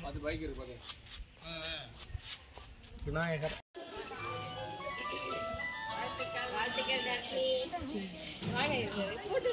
அது பைக் இருக்கு பாருங்க. விநாயகர் வாழ்த்துக்கள் தர்ஷினி. வாங்க போட்டு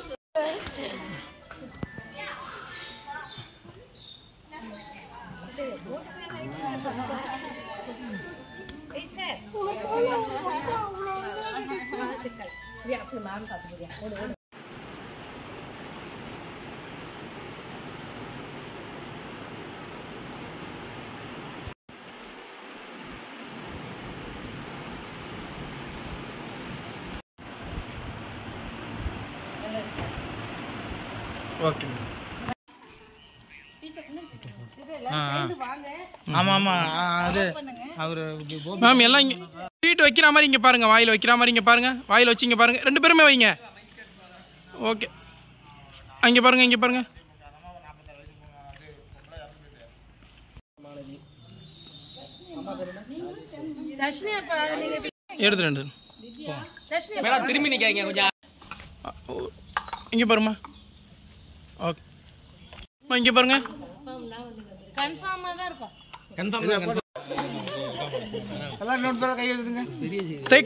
ஓகே. ஆமாம் ஆமாம் அது அவர் மேம் எல்லாம் இங்கே ஸ்வீட் வைக்கிற மாதிரி இங்கே பாருங்கள், வாயில் வைக்கிற மாதிரி இங்கே பாருங்கள், வாயில் வச்சு இங்கே பாருங்கள், 2 பேருமே வைங்க. ஓகே, இங்கே பாருங்கள், இங்கே பாருங்கள். எடுத்து திரும்பி நிற்காங்க கொஞ்சம். இங்கே பாருமா. ஓகே இங்கே பாருங்க.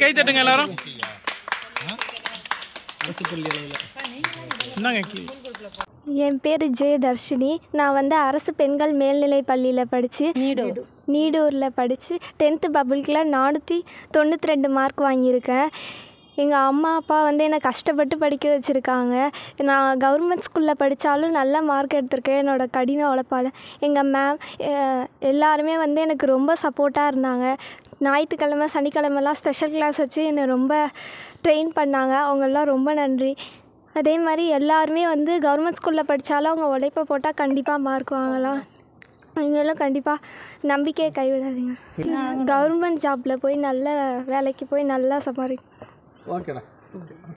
கை தட்டுங்க எல்லாரும். என் பேர் ஜே தர்ஷினி. நான் அரசு பெண்கள் மேல்நிலைப் பள்ளியில் படித்து நீடூரில் படித்து 10th பப்ளிக்கில் 492 மார்க் வாங்கியிருக்கேன். எங்கள் அம்மா அப்பா என்னை கஷ்டப்பட்டு படிக்க வச்சுருக்காங்க. நான் கவர்மெண்ட் ஸ்கூலில் படித்தாலும் நல்ல மார்க் எடுத்திருக்கேன் என்னோடய கடின உழைப்பால். எங்கள் மேம் எல்லாருமே எனக்கு ரொம்ப சப்போர்ட்டாக இருந்தாங்க. ஞாயிற்றுக்கிழமை சனிக்கிழமெல்லாம் ஸ்பெஷல் கிளாஸ் வச்சு என்னை ரொம்ப ட்ரெயின் பண்ணாங்க. அவங்கெல்லாம் ரொம்ப நன்றி. அதே மாதிரி எல்லாருமே கவர்மெண்ட் ஸ்கூலில் படித்தாலும் அவங்க உழைப்பை போட்டால் கண்டிப்பாக மார்க் வாங்கலாம். நீங்களும் கண்டிப்பாக நம்பிக்கையை கைவிடாதீங்க. கவர்மெண்ட் ஜாப்பில் போய் நல்ல வேலைக்கு போய் நல்லா சம்பாதிக்கணும். ஓகேடா.